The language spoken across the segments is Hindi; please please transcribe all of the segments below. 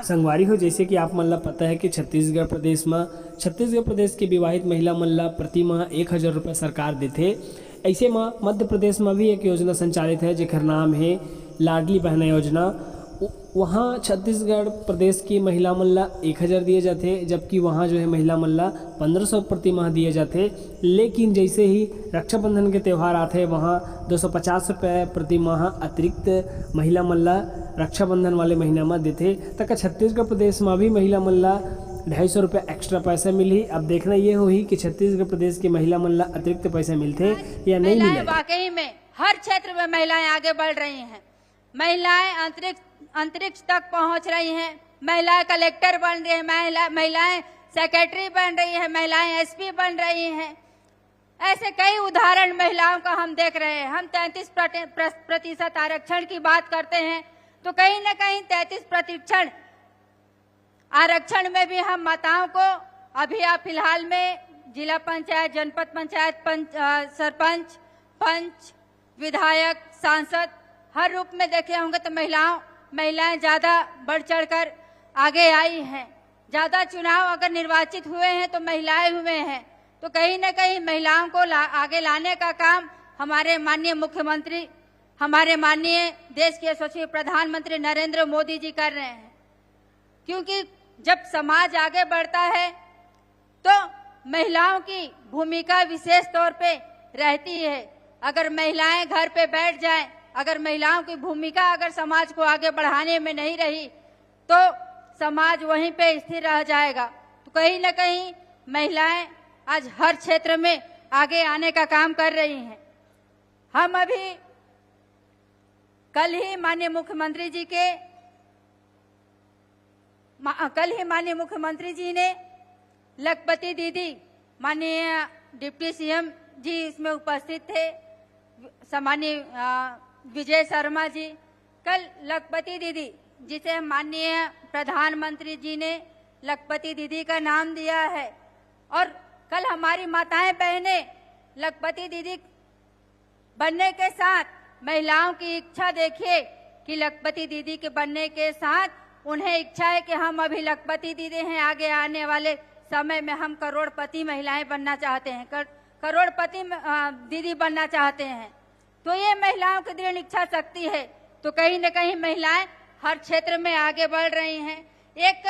संगवारी हो, जैसे कि आप मन ला पता है कि छत्तीसगढ़ प्रदेश के विवाहित महिला मन ला प्रति माह 1,000 रुपये सरकार देथे। ऐसे में मध्य प्रदेश में भी एक योजना संचालित है जेकर नाम है लाडली बहना योजना। वहाँ छत्तीसगढ़ प्रदेश की महिला मन ला 1,000 दिए जाते, जबकि वहाँ जो है महिला मन ला 1,500 प्रति माह दिए जाते। लेकिन जैसे ही रक्षाबंधन के त्यौहार आते हैं वहाँ 250 रुपये प्रति माह अतिरिक्त महिला मन ला रक्षाबंधन वाले महीना में देते। तक छत्तीसगढ़ प्रदेश में भी महिला मन ला 250 रुपये एक्स्ट्रा पैसा मिली। अब देखना ये होगी कि छत्तीसगढ़ प्रदेश की महिला मन ला अतिरिक्त पैसा मिलते या नहीं मिले। वाकई में हर क्षेत्र में महिलाएं आगे बढ़ रही हैं, महिलाएं अंतरिक्ष तक पहुंच रही हैं, महिलाएं कलेक्टर बन रही हैं, महिलाएं सेक्रेटरी बन रही हैं, महिलाएं एसपी बन रही हैं। ऐसे कई उदाहरण महिलाओं का हम देख रहे हैं। हम 33% आरक्षण की बात करते हैं तो कहीं न कहीं 33% आरक्षण में भी हम माताओं को अभी आप फिलहाल में जिला पंचायत, जनपद पंचायत, सरपंच, पंच, विधायक, सांसद हर रूप में देखे होंगे तो महिलाएं ज्यादा बढ़ चढ़कर आगे आई हैं। ज्यादा चुनाव अगर निर्वाचित हुए हैं तो महिलाएं हुए हैं, तो कहीं न कहीं महिलाओं को आगे लाने का काम हमारे माननीय मुख्यमंत्री, हमारे माननीय देश के यशस्वी प्रधानमंत्री नरेंद्र मोदी जी कर रहे हैं। क्योंकि जब समाज आगे बढ़ता है तो महिलाओं की भूमिका विशेष तौर पे रहती है। अगर महिलाएं घर पे बैठ जाएं, अगर महिलाओं की भूमिका अगर समाज को आगे बढ़ाने में नहीं रही तो समाज वहीं पे स्थिर रह जाएगा। तो कहीं न कहीं महिलाएं आज हर क्षेत्र में आगे आने का काम कर रही हैं। हम अभी कल ही माननीय मुख्यमंत्री जी ने लखपति दीदी, माननीय डिप्टी सीएम जी इसमें उपस्थित थे, सामान्य विजय शर्मा जी। कल लखपति दीदी, जिसे माननीय प्रधानमंत्री जी ने लखपति दीदी का नाम दिया है, और कल हमारी माताएं बहनें लखपति दीदी बनने के साथ महिलाओं की इच्छा देखिए कि लखपति दीदी के बनने के साथ उन्हें इच्छा है कि हम अभी लखपति दीदी हैं, आगे आने वाले समय में हम करोड़पति महिलाएं बनना चाहते हैं, करोड़पति दीदी बनना चाहते हैं। तो ये महिलाओं की दृढ़ इच्छा शक्ति है। तो कहीं न कहीं महिलाएं हर क्षेत्र में आगे बढ़ रही हैं। एक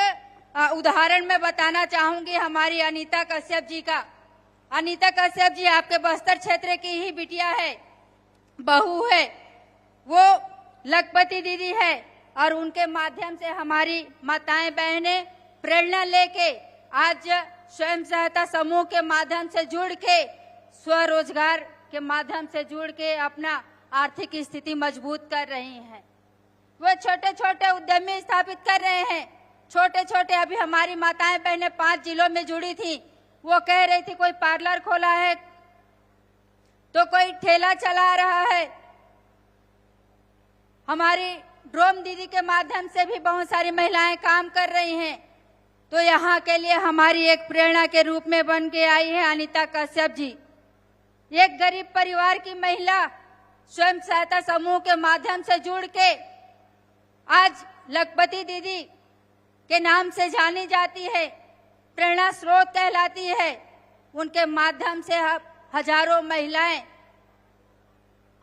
उदाहरण मैं बताना चाहूंगी हमारी अनीता कश्यप जी का। अनीता कश्यप जी आपके बस्तर क्षेत्र की ही बिटिया है, बहू है, वो लखपति दीदी है, और उनके माध्यम से हमारी माताएं बहनें प्रेरणा लेके आज स्वयं सहायता समूह के माध्यम से जुड़ के, स्वरोजगार के माध्यम से जुड़ के अपना आर्थिक स्थिति मजबूत कर रही हैं। वो छोटे छोटे उद्यमी स्थापित कर रहे हैं। छोटे छोटे अभी हमारी माताएं बहनें 5 जिलों में जुड़ी थी। वो कह रही थी कोई पार्लर खोला है तो कोई ठेला चला रहा है। हमारी ड्रोन दीदी के माध्यम से भी बहुत सारी महिलाएं काम कर रही हैं। तो यहाँ के लिए हमारी एक प्रेरणा के रूप में बन के आई है अनीता कश्यप जी। एक गरीब परिवार की महिला स्वयं सहायता समूह के माध्यम से जुड़ के आज लखपति दीदी के नाम से जानी जाती है, प्रेरणा स्रोत कहलाती है। उनके माध्यम से हजारों महिलाएं,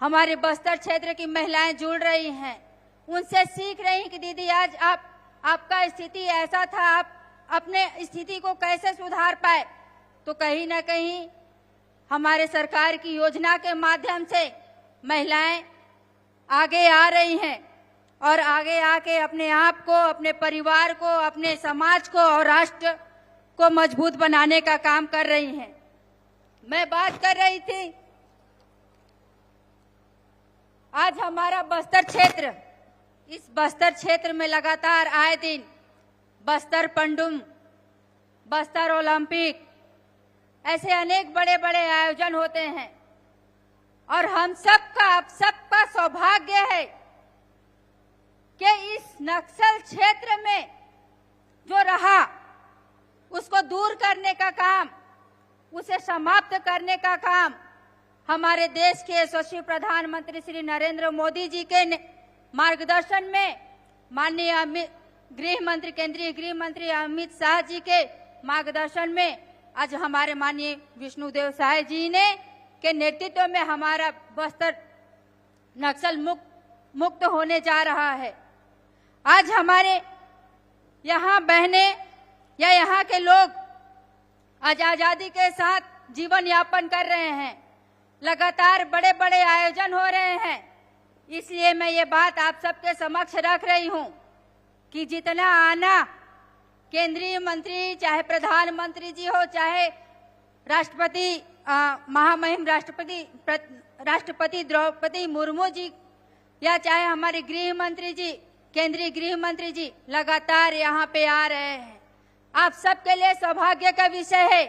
हमारे बस्तर क्षेत्र की महिलाएं जुड़ रही हैं, उनसे सीख रही हैं कि दीदी आज आपका स्थिति ऐसा था, आप अपने स्थिति को कैसे सुधार पाए। तो कहीं ना कहीं हमारे सरकार की योजना के माध्यम से महिलाएं आगे आ रही हैं और आगे आके अपने आप को, अपने परिवार को, अपने समाज को और राष्ट्र को मजबूत बनाने का काम कर रही हैं। मैं बात कर रही थी आज हमारा बस्तर क्षेत्र, इस बस्तर क्षेत्र में लगातार आए दिन बस्तर पंडुम, बस्तर ओलंपिक, ऐसे अनेक बड़े बड़े आयोजन होते हैं। और हम सबका सौभाग्य है कि इस नक्सल क्षेत्र में जो रहा उसको दूर करने का काम, उसे समाप्त करने का काम हमारे देश के यशस्वी प्रधानमंत्री श्री नरेंद्र मोदी जी के मार्गदर्शन में, माननीय केंद्रीय गृह मंत्री अमित शाह जी के मार्गदर्शन में आज हमारे माननीय विष्णुदेव साय जी ने के नेतृत्व में हमारा बस्तर नक्सल मुक्त होने जा रहा है। आज हमारे यहाँ बहनें या यहाँ के लोग आज आजादी के साथ जीवन यापन कर रहे हैं। लगातार बड़े बड़े आयोजन हो रहे हैं। इसलिए मैं ये बात आप सबके समक्ष रख रही हूँ कि जितना आना केंद्रीय मंत्री, चाहे प्रधानमंत्री जी हो, चाहे राष्ट्रपति महामहिम राष्ट्रपति द्रौपदी मुर्मू जी, या चाहे हमारे गृह मंत्री जी, केंद्रीय गृह मंत्री जी लगातार यहाँ पे आ रहे हैं। आप सबके लिए सौभाग्य का विषय है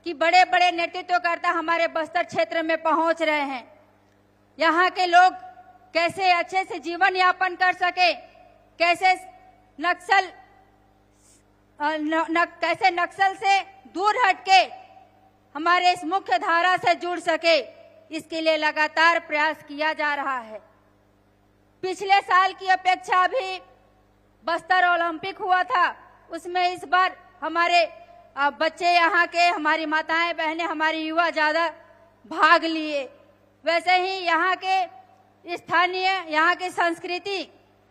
कि बड़े बड़े नेतृत्वकर्ता हमारे बस्तर क्षेत्र में पहुंच रहे हैं। यहाँ के लोग कैसे अच्छे से जीवन यापन कर सके, कैसे नक्सल से दूर हटके हमारे इस मुख्य धारा से जुड़ सके, इसके लिए लगातार प्रयास किया जा रहा है। पिछले साल की अपेक्षा भी बस्तर ओलंपिक हुआ था, उसमें इस बार हमारे बच्चे यहाँ के, हमारी माताएं बहनें, हमारी युवा ज्यादा भाग लिए। वैसे ही यहाँ के स्थानीय, यहाँ की संस्कृति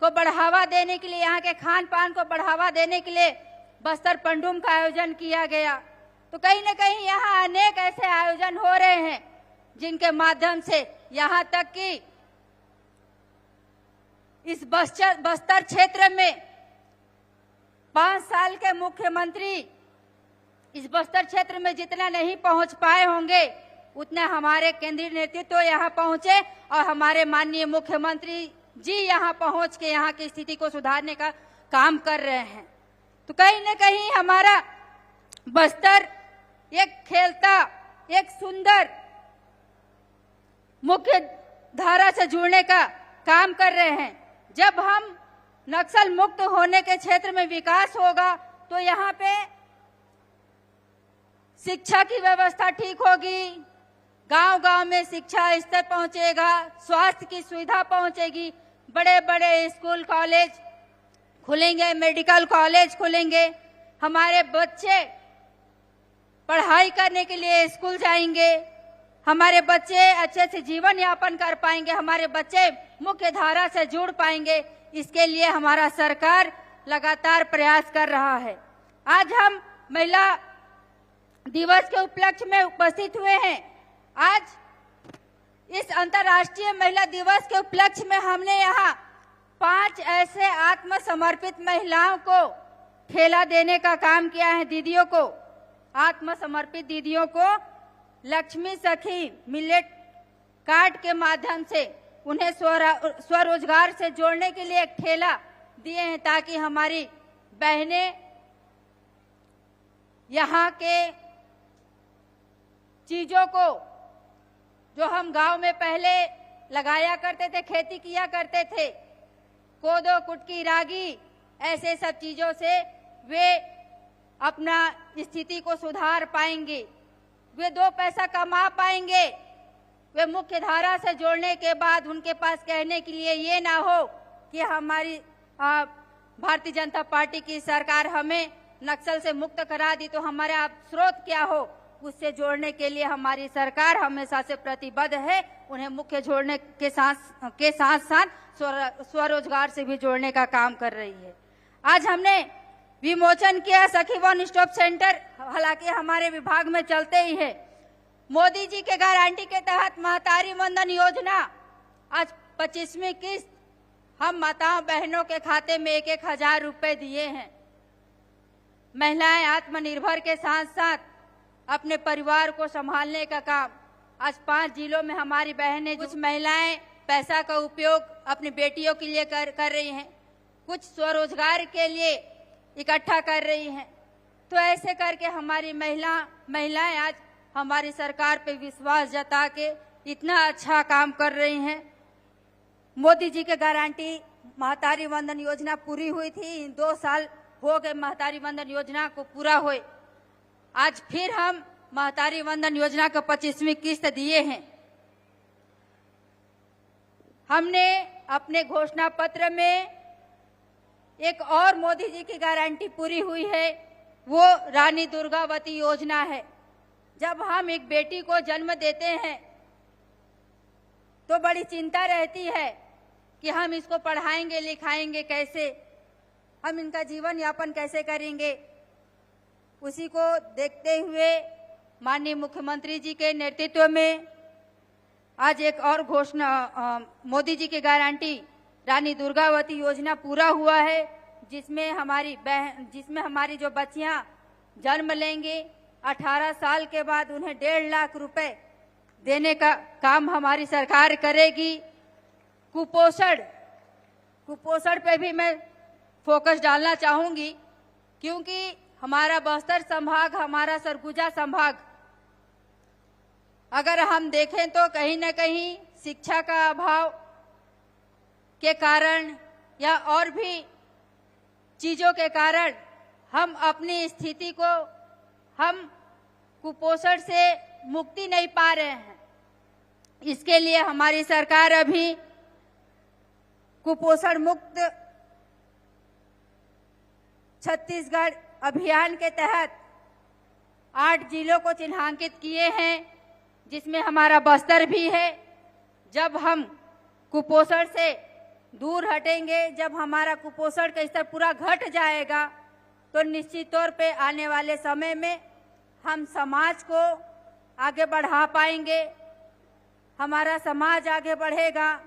को बढ़ावा देने के लिए, यहाँ के खान पान को बढ़ावा देने के लिए बस्तर पंडुम का आयोजन किया गया। तो कहीं न कहीं यहाँ अनेक ऐसे आयोजन हो रहे हैं जिनके माध्यम से यहाँ तक कि इस बस्तर क्षेत्र में 5 साल के मुख्यमंत्री इस बस्तर क्षेत्र में जितना नहीं पहुंच पाए होंगे, उतना हमारे केंद्रीय नेतृत्व यहाँ पहुंचे और हमारे माननीय मुख्यमंत्री जी यहाँ पहुंच के यहाँ की स्थिति को सुधारने का काम कर रहे हैं। तो कहीं न कहीं हमारा बस्तर एक खेलता, एक सुंदर मुख्य धारा से जुड़ने का काम कर रहे हैं। जब हम नक्सल मुक्त होने के क्षेत्र में विकास होगा तो यहाँ पे शिक्षा की व्यवस्था ठीक होगी, गांव-गांव में शिक्षा स्तर पहुंचेगा, स्वास्थ्य की सुविधा पहुंचेगी, बड़े बड़े स्कूल कॉलेज खुलेंगे, मेडिकल कॉलेज खुलेंगे, हमारे बच्चे पढ़ाई करने के लिए स्कूल जाएंगे, हमारे बच्चे अच्छे से जीवन यापन कर पाएंगे, हमारे बच्चे मुख्य धारा से जुड़ पाएंगे। इसके लिए हमारा सरकार लगातार प्रयास कर रहा है। आज हम महिला दिवस के उपलक्ष्य में उपस्थित हुए हैं। आज इस अंतर्राष्ट्रीय महिला दिवस के उपलक्ष्य में हमने यहाँ 5 ऐसे आत्मसमर्पित महिलाओं को ठेला देने का काम किया है। दीदियों को, आत्मसमर्पित दीदियों को लक्ष्मी सखी मिलेट कार्ड के माध्यम से उन्हें स्वरोजगार से जोड़ने के लिए एक ठेला दिए हैं, ताकि हमारी बहनें यहाँ के चीजों को, जो हम गांव में पहले लगाया करते थे, खेती किया करते थे, कोदो, कुटकी, रागी, ऐसे सब चीजों से वे अपना स्थिति को सुधार पाएंगे, वे 2 पैसा कमा पाएंगे। वे मुख्य धारा से जोड़ने के बाद उनके पास कहने के लिए ये ना हो कि हमारी भारतीय जनता पार्टी की सरकार हमें नक्सल से मुक्त करा दी, तो हमारे आप स्रोत क्या हो। उससे जोड़ने के लिए हमारी सरकार हमेशा से प्रतिबद्ध है। उन्हें मुख्य जोड़ने के साथ साथ स्वरोजगार से भी जोड़ने का काम कर रही है। आज हमने विमोचन किया सखी वन स्टॉप सेंटर, हालांकि हमारे विभाग में चलते ही है। मोदी जी के गारंटी के तहत महतारी वंदन योजना आज 25वीं किस्त हम माताओं बहनों के खाते में 1-1 रुपए दिए हैं। महिलाएं आत्मनिर्भर के साथ साथ अपने परिवार को संभालने का काम आज 5 जिलों में हमारी बहनें, कुछ महिलाएं पैसा का उपयोग अपनी बेटियों के लिए कर रही हैं, कुछ स्वरोजगार के लिए इकट्ठा कर रही हैं। तो ऐसे करके हमारी महिलाएं आज हमारी सरकार पे विश्वास जता के इतना अच्छा काम कर रही हैं। मोदी जी के गारंटी महतारी वंदन योजना पूरी हुई थी, 2 साल हो गए महतारी वंदन योजना को पूरा हुए। आज फिर हम महतारी वंदन योजना को 25वीं किस्त दिए हैं। हमने अपने घोषणा पत्र में एक और मोदी जी की गारंटी पूरी हुई है, वो रानी दुर्गावती योजना है। जब हम एक बेटी को जन्म देते हैं तो बड़ी चिंता रहती है कि हम इसको पढ़ाएंगे लिखाएंगे कैसे, हम इनका जीवन यापन कैसे करेंगे। उसी को देखते हुए माननीय मुख्यमंत्री जी के नेतृत्व में आज एक और घोषणा, मोदी जी की गारंटी रानी दुर्गावती योजना पूरा हुआ है, जिसमें हमारी जो बच्चियां जन्म लेंगे 18 साल के बाद उन्हें 1.5 लाख रुपए देने का काम हमारी सरकार करेगी। कुपोषण पे भी मैं फोकस डालना चाहूंगी, क्योंकि हमारा बस्तर संभाग, हमारा सरगुजा संभाग अगर हम देखें तो कहीं न कहीं शिक्षा का अभाव के कारण या और भी चीजों के कारण हम अपनी स्थिति को, हम कुपोषण से मुक्ति नहीं पा रहे हैं। इसके लिए हमारी सरकार अभी कुपोषण मुक्त छत्तीसगढ़ अभियान के तहत 8 जिलों को चिन्हांकित किए हैं, जिसमें हमारा बस्तर भी है। जब हम कुपोषण से दूर हटेंगे, जब हमारा कुपोषण का स्तर पूरा घट जाएगा, तो निश्चित तौर पे आने वाले समय में हम समाज को आगे बढ़ा पाएंगे। हमारा समाज आगे बढ़ेगा,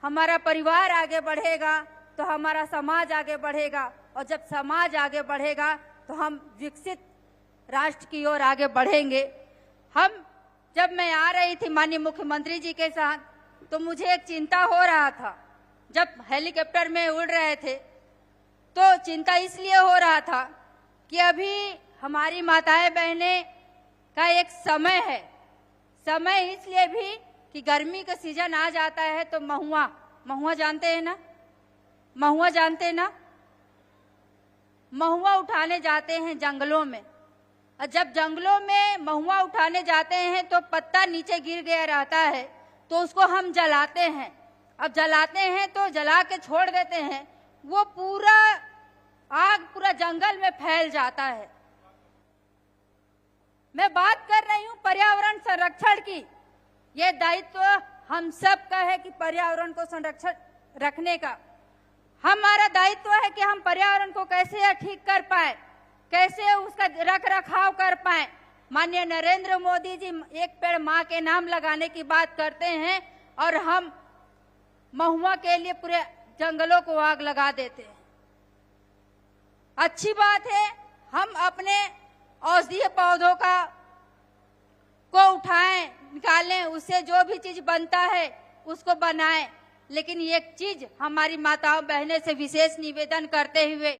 हमारा परिवार आगे बढ़ेगा, तो हमारा समाज आगे बढ़ेगा, और जब समाज आगे बढ़ेगा तो हम विकसित राष्ट्र की ओर आगे बढ़ेंगे। जब मैं आ रही थी माननीय मुख्यमंत्री जी के साथ, तो मुझे एक चिंता हो रहा था। जब हेलीकॉप्टर में उड़ रहे थे तो चिंता इसलिए हो रहा था कि अभी हमारी माताएं बहनें का एक समय है, समय इसलिए भी कि गर्मी का सीजन आ जाता है तो महुआ जानते हैं ना, महुआ जानते हैं ना, महुआ उठाने जाते हैं जंगलों में। और जब जंगलों में महुआ उठाने जाते हैं तो पत्ता नीचे गिर गया रहता है, तो उसको हम जलाते हैं। अब जलाते हैं तो जला के छोड़ देते हैं, वो आग पूरा जंगल में फैल जाता है। मैं बात कर रही हूँ पर्यावरण संरक्षण की। ये दायित्व हम सब का है कि पर्यावरण को संरक्षण रखने का हमारा दायित्व है कि हम पर्यावरण को कैसे ठीक कर पाए, कैसे उसका रख रखाव कर पाए। माननीय नरेंद्र मोदी जी एक पेड़ माँ के नाम लगाने की बात करते हैं, और हम महुआ के लिए पूरे जंगलों को आग लगा देते हैं। अच्छी बात है, हम अपने औषधीय पौधों को उठाएं, निकालें, उससे जो भी चीज बनता है उसको बनाएं। लेकिन एक चीज हमारी माताओं बहनें से विशेष निवेदन करते हुए